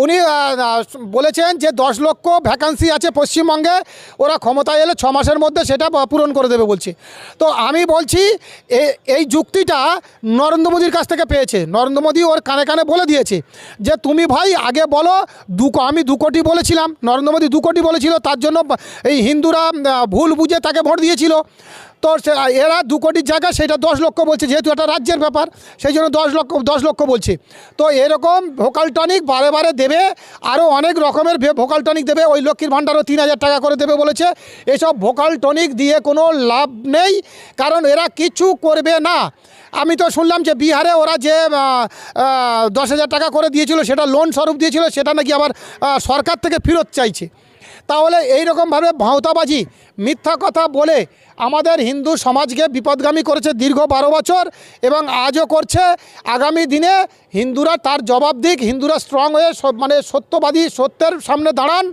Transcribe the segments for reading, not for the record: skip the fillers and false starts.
উনি বলেছেন যে 10 লক্ষ ভ্যাকান্সি আছে পশ্চিমবঙ্গে, ওরা ক্ষমতায় এলে 6 মাসের মধ্যে সেটা পূরণ করে দেবে বলছে। তো আমি বলছি এই যুক্তিটা নরেন্দ্র মোদীর কাছ থেকে পেয়েছে। নরেন্দ্র মোদী ওর কানে কানে বলে দিয়েছে যে তুমি ভাই আগে বলো আমি 2 কোটি বলেছিলাম, নরেন্দ্র মোদী 2 কোটি বলেছিল, তার জন্য এই হিন্দুরা ভুল বুঝে তাকে ভোট দিয়েছিল। তো এরা 2 কোটির জায়গায় সেটা 10 লক্ষ বলছে, যেহেতু এটা রাজ্যের ব্যাপার সেই জন্য 10 লক্ষ বলছে। তো এরকম ভোকাল টনিক বারে বারে দেবে, আরও অনেক রকমের ভোকাল টনিক দেবে। ওই লক্ষ্মীর ভাণ্ডারও 3000 টাকা করে দেবে বলেছে। এসব ভোকাল টনিক দিয়ে কোনো লাভ নেই, কারণ এরা কিছু করবে না। আমি তো শুনলাম যে বিহারে ওরা যে 10,000 টাকা করে দিয়েছিল, সেটা লোন স্বরূপ দিয়েছিল, সেটা নাকি আবার সরকার থেকে ফেরত চাইছে। তাহলে এই রকমভাবে ভাঁওতাবাজি মিথ্যা কথা বলে আমাদের হিন্দু সমাজকে বিপদগামী করেছে দীর্ঘ 12 বছর এবং আজও করছে। আগামী দিনে হিন্দুরা তার জবাব দিক, হিন্দুরা স্ট্রং হয়ে মানে সত্যবাদী, সত্যের সামনে দাঁড়ান।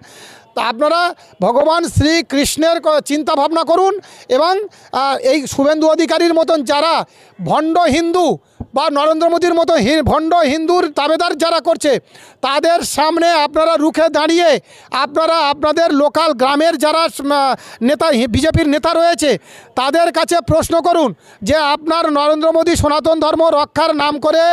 তা আপনারা ভগবান শ্রীকৃষ্ণের চিন্তা ভাবনা করুন এবং এই শুভেন্দু অধিকারীর মতন যারা ভণ্ড হিন্দু বা নরেন্দ্র মোদীর মতো ভণ্ড হিন্দুর দাবেদার যারা করছে, তাদের সামনে আপনারা রুখে দাঁড়িয়ে আপনারা আপনাদের লোকাল গ্রামের যারা নেতা বিজেপির নেতা রয়েছে তাদের কাছে প্রশ্ন করুন যে আপনার নরেন্দ্র মোদী সনাতন ধর্ম রক্ষার নাম করে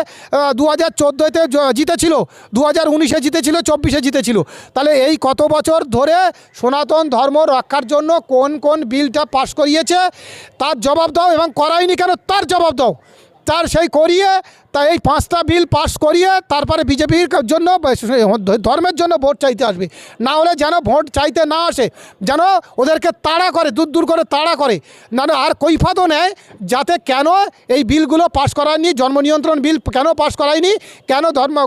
2014-তে জিতেছিল, 2019-এ জিতেছিল, 24-এ জিতেছিল। তাহলে এই কত বছর ধরে সনাতন ধর্ম রক্ষার জন্য কোন কোন বিলটা পাশ করিয়েছে তার জবাব দাও, এবং করায়নি কেন তার জবাব দাও। তার সেই করিয়ে তা এই 5টা বিল পাস করিয়ে তারপরে বিজেপির জন্য ধর্মের জন্য ভোট চাইতে আসবে। না হলে যেন ভোট চাইতে না আসে, যেন ওদেরকে তাড়া করে, দূর দূর করে তাড়া করে, না আর কৈফাতও নেয় যাতে কেন এই বিলগুলো পাস করায়নি, জন্ম নিয়ন্ত্রণ বিল কেন পাস করায়নি, কেন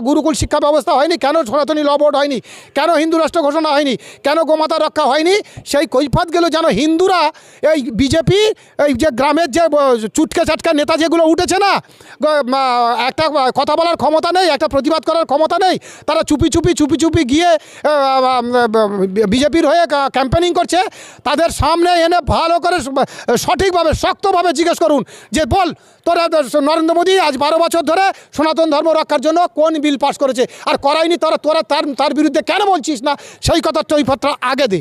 গুরুকুল শিক্ষা ব্যবস্থা হয়নি, কেন সনাতনী ল বোর্ড হয়নি, কেন হিন্দু রাষ্ট্র ঘোষণা হয়নি, কেন গোমাতা রক্ষা হয়নি। সেই কৈফাতগুলো যেন হিন্দুরা এই বিজেপি এই যে গ্রামের যে চুটকে চাটকা নেতা যেগুলো উঠেছে না, একটা কথা বলার ক্ষমতা নেই, একটা প্রতিবাদ করার ক্ষমতা নেই, তারা চুপি চুপি গিয়ে বিজেপির হয়ে ক্যাম্পেনিং করছে। তাদের সামনে এনে ভালো করে সঠিকভাবে শক্তভাবে জিজ্ঞেস করুন যে বল তোরা নরেন্দ্র মোদী আজ 12 বছর ধরে সনাতন ধর্ম রক্ষার জন্য কোন বিল পাস করেছে, আর করায়নি তোরা তার বিরুদ্ধে কেন বলছিস না, সেই কথার কৈফিয়তটা আগে দে।